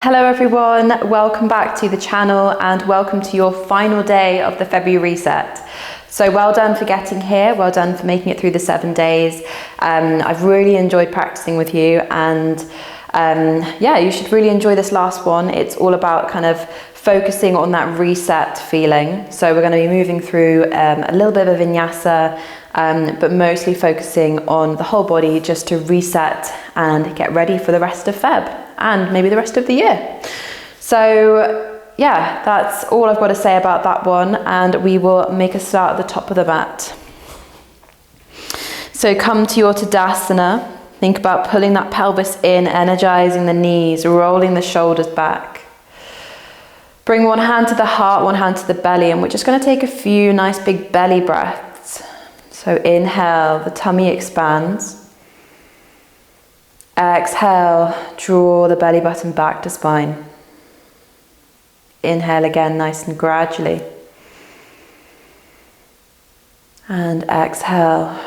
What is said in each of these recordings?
Hello everyone, welcome back to the channel and welcome to your final day of the February reset. So well done for getting here, well done for making it through the 7 days. I've really enjoyed practicing with you and yeah, you should really enjoy this last one. It's all about kind of focusing on that reset feeling. So we're going to be moving through a little bit of a vinyasa, but mostly focusing on the whole body just to reset and get ready for the rest of Feb and maybe the rest of the year. So yeah, that's all I've got to say about that one, and we will make a start at the top of the mat. So come to your Tadasana. Think about pulling that pelvis in, energizing the knees, rolling the shoulders back. Bring one hand to the heart, one hand to the belly, and we're just going to take a few nice big belly breaths. So inhale, the tummy expands. Exhale, draw the belly button back to spine. Inhale again, nice and gradually. And exhale,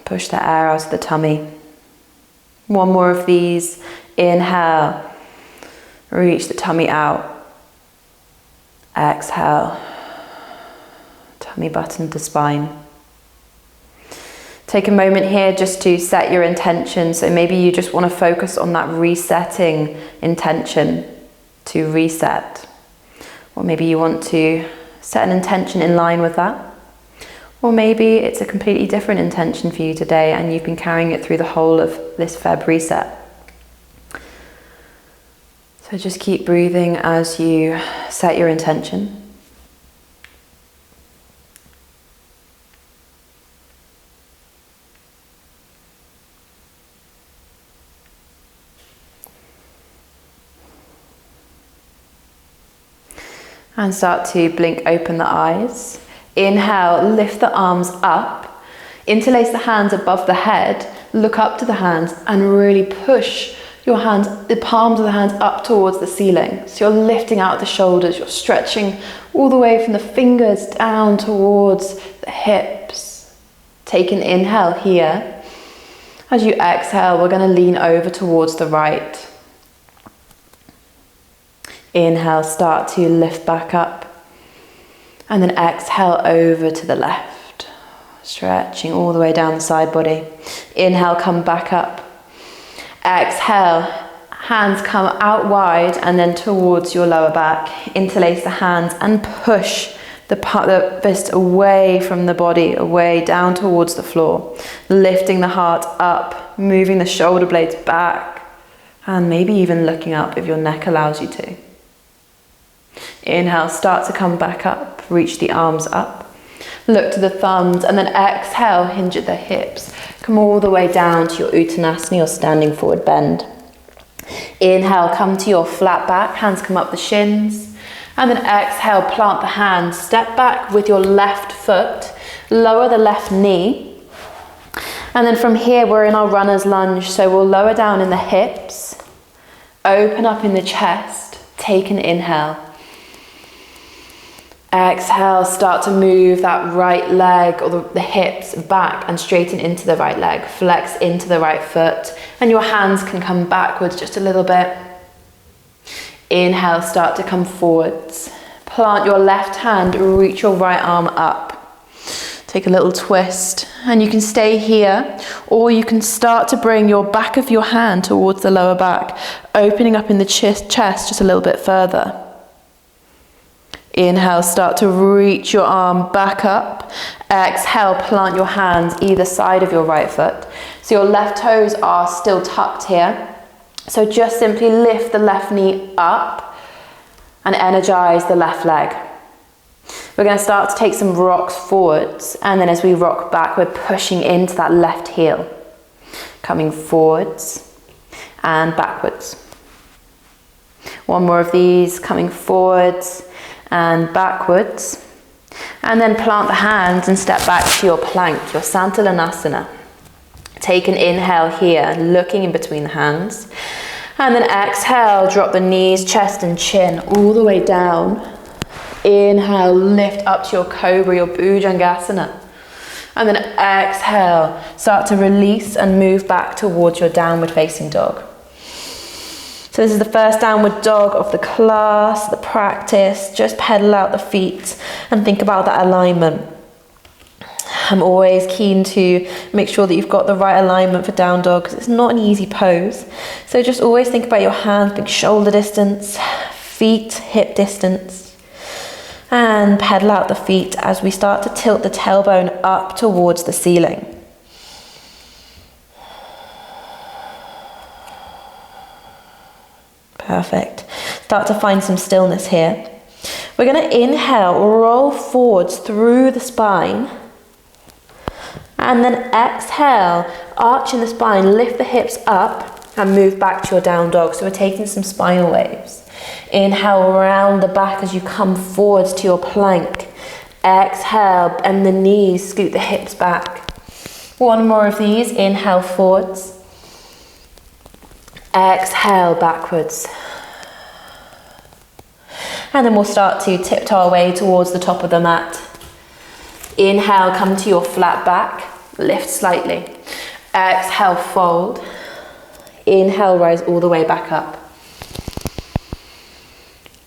push the air out of the tummy. One more of these. Inhale, reach the tummy out. Exhale, tummy button to spine. Take a moment here just to set your intention. So maybe you just want to focus on that resetting intention to reset. Or maybe you want to set an intention in line with that. Or maybe it's a completely different intention for you today and you've been carrying it through the whole of this Feb reset. So just keep breathing as you set your intention. And start to blink open the eyes. Inhale, lift the arms up. Interlace the hands above the head. Look up to the hands and really push your hands, the palms of the hands up towards the ceiling. So you're lifting out the shoulders. You're stretching all the way from the fingers down towards the hips. Take an inhale here. As you exhale, we're going to lean over towards the right. Inhale, start to lift back up, and then exhale over to the left, stretching all the way down the side body. Inhale, come back up. Exhale, hands come out wide and then towards your lower back. Interlace the hands and push the fist away from the body, away down towards the floor. Lifting the heart up, moving the shoulder blades back, and maybe even looking up if your neck allows you to. Inhale, start to come back up, reach the arms up, look to the thumbs, and then exhale, hinge at the hips. Come all the way down to your Uttanasana, your standing forward bend. Inhale, come to your flat back, hands come up the shins, and then exhale, plant the hands, step back with your left foot, lower the left knee, and then from here we're in our runner's lunge, so we'll lower down in the hips, open up in the chest, take an inhale. Exhale, start to move that right leg or the hips back and straighten into the right leg. Flex into the right foot and your hands can come backwards just a little bit. Inhale, start to come forwards. Plant your left hand, reach your right arm up. Take a little twist and you can stay here, or you can start to bring your back of your hand towards the lower back, opening up in the chest just a little bit further. Inhale, start to reach your arm back up. Exhale, plant your hands either side of your right foot. So your left toes are still tucked here. So just simply lift the left knee up and energize the left leg. We're going to start to take some rocks forwards, and then as we rock back, we're pushing into that left heel. Coming forwards and backwards. One more of these, coming forwards and backwards, and then plant the hands and step back to your plank, your Santalanasana. Take an inhale here, looking in between the hands, and then exhale, drop the knees, chest and chin all the way down. Inhale, lift up to your Cobra, your Bhujangasana, and then exhale, start to release and move back towards your downward facing dog. So this is the first downward dog of the class, the practice. Just pedal out the feet and think about that alignment. I'm always keen to make sure that you've got the right alignment for down dog because it's not an easy pose. So just always think about your hands being shoulder distance, feet hip distance, and pedal out the feet as we start to tilt the tailbone up towards the ceiling. Perfect. Start to find some stillness here. We're going to inhale, roll forwards through the spine. And then exhale, arch in the spine, lift the hips up and move back to your down dog. So we're taking some spinal waves. Inhale, round the back as you come forwards to your plank. Exhale, bend the knees, scoot the hips back. One more of these, inhale forwards. Exhale backwards. And then we'll start to tiptoe our way towards the top of the mat. Inhale, come to your flat back, lift slightly. Exhale, fold. Inhale, rise all the way back up.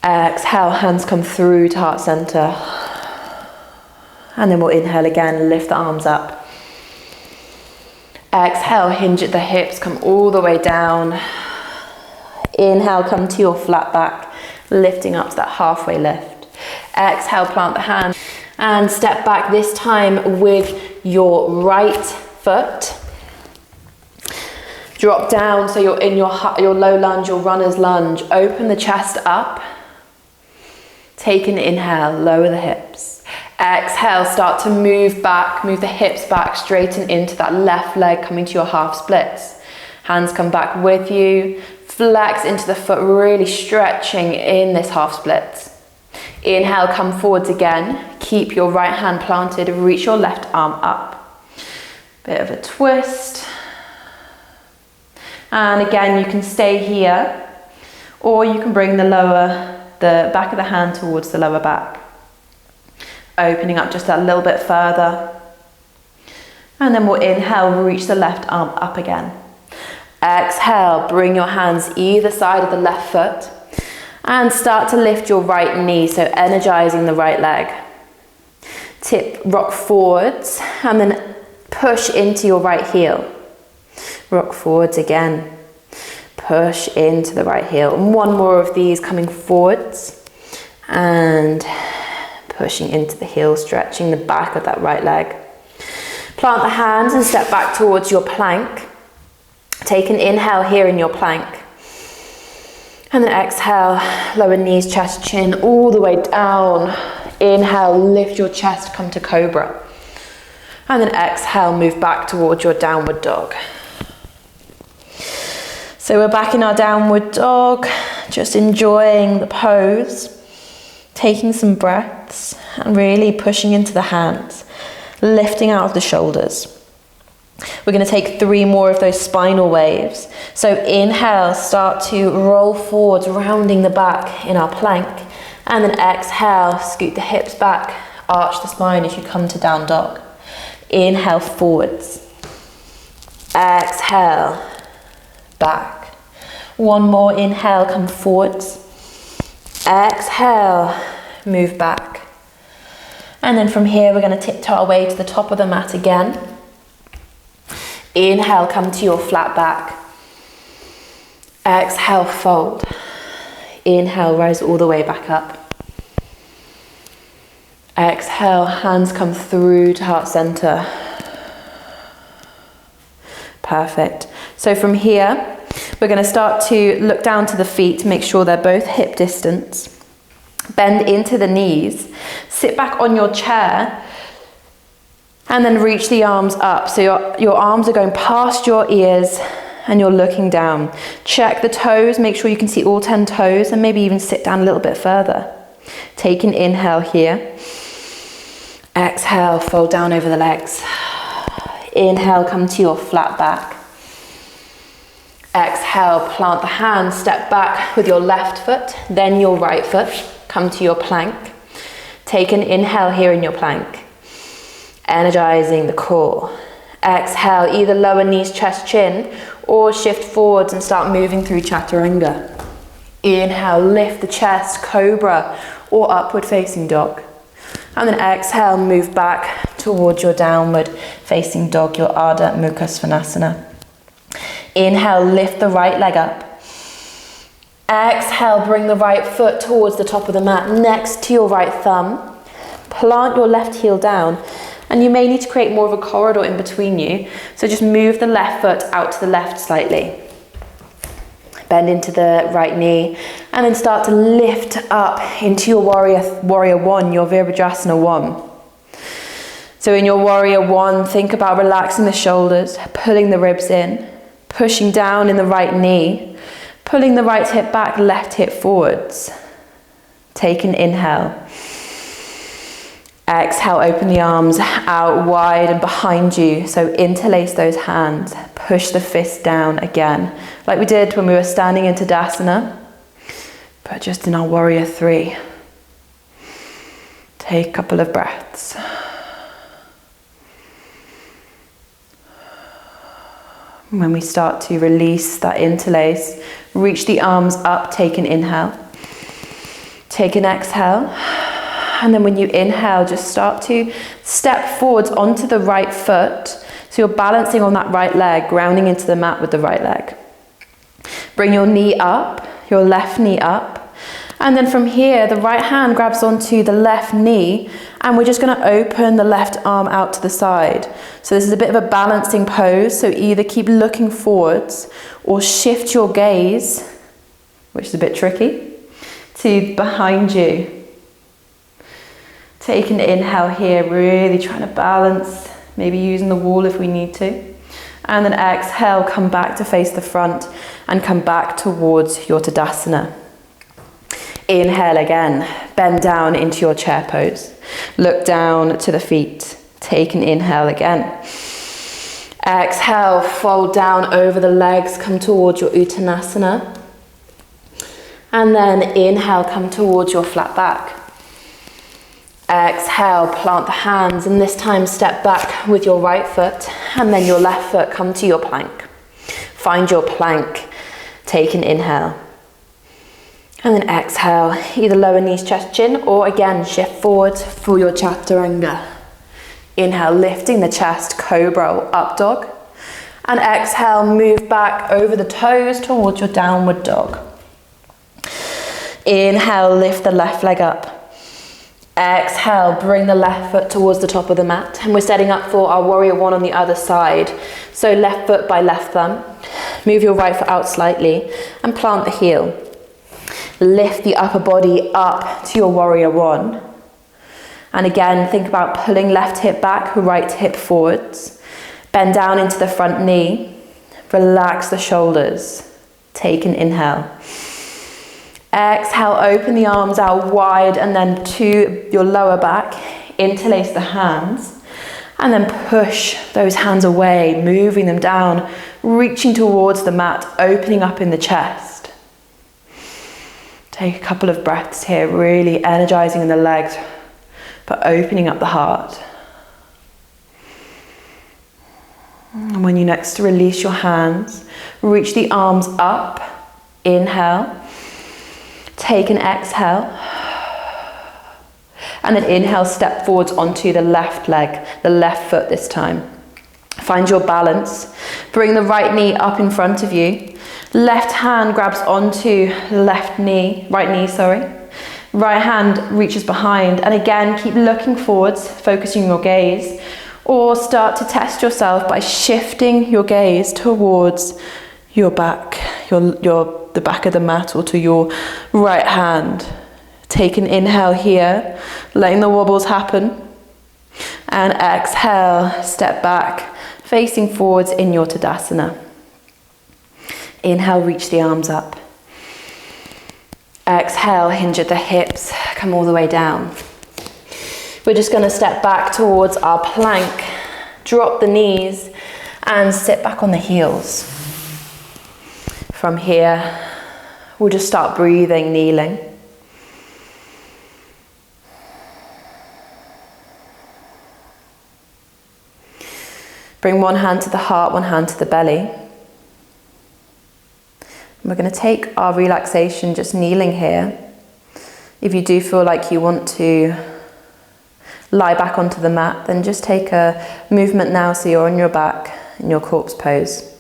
Exhale, hands come through to heart center. And then we'll inhale again, lift the arms up. Exhale, hinge at the hips, come all the way down. Inhale, come to your flat back, lifting up to that halfway lift. Exhale, plant the hand and step back, this time with your right foot. Drop down so you're in your low lunge, your runner's lunge. Open the chest up. Take an inhale, lower the hips. Exhale, start to move back, move the hips back, straighten into that left leg, coming to your half splits. Hands come back with you. Flex into the foot, really stretching in this half split. Inhale, come forwards again. Keep your right hand planted, reach your left arm up. Bit of a twist. And again, you can stay here, or you can bring the back of the hand towards the lower back. Opening up just a little bit further. And then we'll inhale, reach the left arm up again. Exhale, bring your hands either side of the left foot and start to lift your right knee, so energizing the right leg. Tip, rock forwards and then push into your right heel. Rock forwards again. Push into the right heel. And one more of these, coming forwards and pushing into the heel, stretching the back of that right leg. Plant the hands and step back towards your plank. Take an inhale here in your plank. And then exhale, lower knees, chest, chin, all the way down. Inhale, lift your chest, come to cobra. And then exhale, move back towards your downward dog. So we're back in our downward dog, just enjoying the pose, taking some breaths and really pushing into the hands, lifting out of the shoulders. We're going to take 3 more of those spinal waves. So inhale, start to roll forwards, rounding the back in our plank. And then exhale, scoot the hips back, arch the spine as you come to down dog. Inhale, forwards. Exhale, back. One more inhale, come forwards. Exhale, move back. And then from here, we're going to tiptoe our way to the top of the mat again. Inhale, come to your flat back. Exhale, fold. Inhale, rise all the way back up. Exhale, hands come through to heart center. Perfect. So from here, we're going to start to look down to the feet, make sure they're both hip distance. Bend into the knees. Sit back on your chair. And then reach the arms up. So your arms are going past your ears and you're looking down. Check the toes, make sure you can see all 10 toes and maybe even sit down a little bit further. Take an inhale here. Exhale, fold down over the legs. Inhale, come to your flat back. Exhale, plant the hands, step back with your left foot, then your right foot. Come to your plank. Take an inhale here in your plank. Energizing the core. Exhale, either lower knees, chest, chin, or shift forwards and start moving through chaturanga. Inhale, lift the chest, cobra or upward facing dog. And then exhale, move back towards your downward facing dog, your Ardha Mukha Svanasana. Inhale, lift the right leg up. Exhale, bring the right foot towards the top of the mat, next to your right thumb. Plant your left heel down, and you may need to create more of a corridor in between you. So just move the left foot out to the left slightly. Bend into the right knee, and then start to lift up into your warrior one, your Virabhadrasana one. So in your warrior one, think about relaxing the shoulders, pulling the ribs in, pushing down in the right knee, pulling the right hip back, left hip forwards. Take an inhale. Exhale, open the arms out wide and behind you. So interlace those hands, push the fist down again, like we did when we were standing in Tadasana, but just in our warrior three. Take a couple of breaths. When we start to release that interlace, reach the arms up, take an inhale. Take an exhale. And then when you inhale, just start to step forwards onto the right foot. So you're balancing on that right leg, grounding into the mat with the right leg. Bring your knee up, your left knee up. And then from here, the right hand grabs onto the left knee, and we're just gonna open the left arm out to the side. So this is a bit of a balancing pose. So either keep looking forwards or shift your gaze, which is a bit tricky, to behind you. Take an inhale here, really trying to balance, maybe using the wall if we need to. And then exhale, come back to face the front and come back towards your Tadasana. Inhale again, bend down into your chair pose. Look down to the feet. Take an inhale again. Exhale, fold down over the legs, come towards your Uttanasana. And then inhale, come towards your flat back. Exhale, plant the hands, and this time step back with your right foot, and then your left foot, come to your plank. Find your plank, take an inhale. And then exhale, either lower knees, chest, chin, or again, shift forward for your Chaturanga. Inhale, lifting the chest, cobra or up dog. And exhale, move back over the toes towards your downward dog. Inhale, lift the left leg up. Exhale, bring the left foot towards the top of the mat, and we're setting up for our warrior one on the other side. So left foot by left thumb, move your right foot out slightly and plant the heel. Lift the upper body up to your warrior one. And again, think about pulling left hip back, right hip forwards. Bend down into the front knee, relax the shoulders. Take an inhale. Exhale, open the arms out wide and then to your lower back, interlace the hands, and then push those hands away, moving them down, reaching towards the mat, opening up in the chest. Take a couple of breaths here, really energizing the legs, but opening up the heart. And when you next release your hands, reach the arms up, inhale. Take an exhale, and then inhale, step forwards onto the left leg, the left foot this time. Find your balance, bring the right knee up in front of you, left hand grabs onto right knee, right hand reaches behind, and again, keep looking forwards, focusing your gaze, or start to test yourself by shifting your gaze towards your back, the back of the mat, or to your right hand. Take an inhale here, letting the wobbles happen. And exhale, step back, facing forwards in your Tadasana. Inhale, reach the arms up. Exhale, hinge at the hips, come all the way down. We're just going to step back towards our plank, drop the knees, and sit back on the heels. From here, we'll just start breathing, kneeling. Bring one hand to the heart, one hand to the belly. We're going to take our relaxation just kneeling here. If you do feel like you want to lie back onto the mat, then just take a movement now so you're on your back in your corpse pose.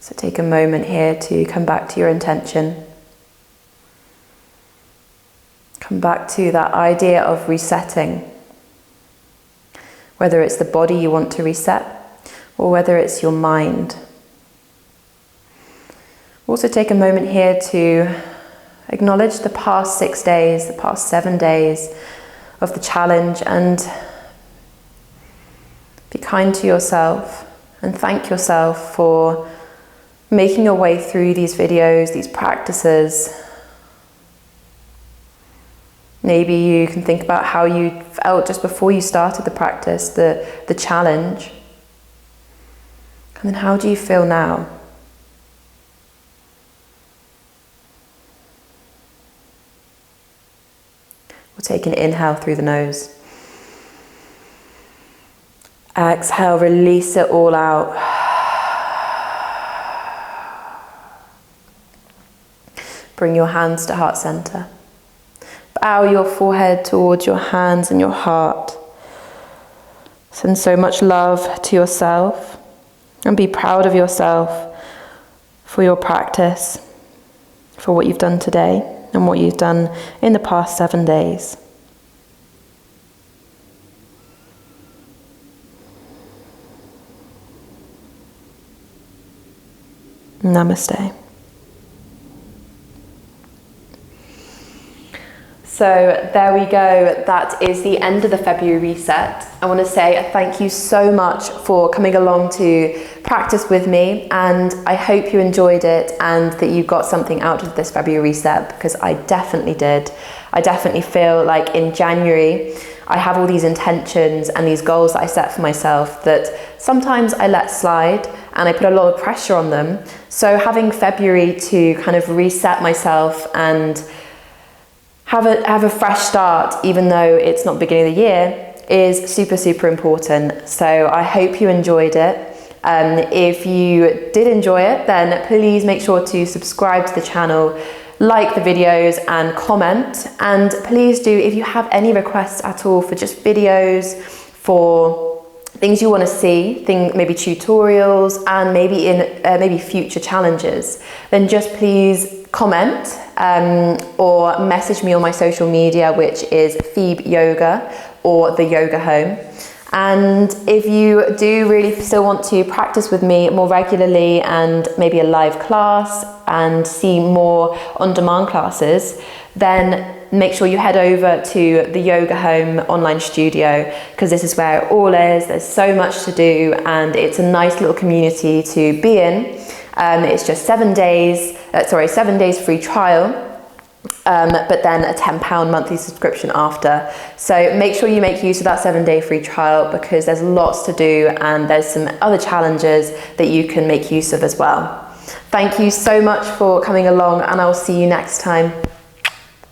So take a moment here to come back to your intention. Come back to that idea of resetting. Whether it's the body you want to reset, or whether it's your mind. Also take a moment here to acknowledge the past 6 days, the past 7 days of the challenge, and be kind to yourself and thank yourself for making your way through these videos, these practices. Maybe you can think about how you felt just before you started the practice, the challenge. And then how do you feel now? We'll take an inhale through the nose. Exhale, release it all out. Bring your hands to heart center. Bow your forehead towards your hands and your heart. Send so much love to yourself and be proud of yourself for your practice, for what you've done today and what you've done in the past 7 days. Namaste. So there we go, that is the end of the February reset. I want to say thank you so much for coming along to practice with me, and I hope you enjoyed it and that you got something out of this February reset, because I definitely did. I definitely feel like in January I have all these intentions and these goals that I set for myself that sometimes I let slide and I put a lot of pressure on them. So having February to kind of reset myself and have a fresh start, even though it's not the beginning of the year, is super, super important. So I hope you enjoyed it. If you did enjoy it, then please make sure to subscribe to the channel, like the videos and comment. And please do, if you have any requests at all for just videos, for things you want to see, maybe tutorials and maybe future challenges, then just please comment or message me on my social media, which is PheebYoga or the Yoga Home. And if you do really still want to practice with me more regularly and maybe a live class and see more on-demand classes, then make sure you head over to the Yoga Home online studio, because this is where it all is. There's so much to do and it's a nice little community to be in. It's just 7 days free trial, but then a £10 monthly subscription after. So make sure you make use of that 7-day free trial, because there's lots to do and there's some other challenges that you can make use of as well. Thank you so much for coming along, and I will see you next time.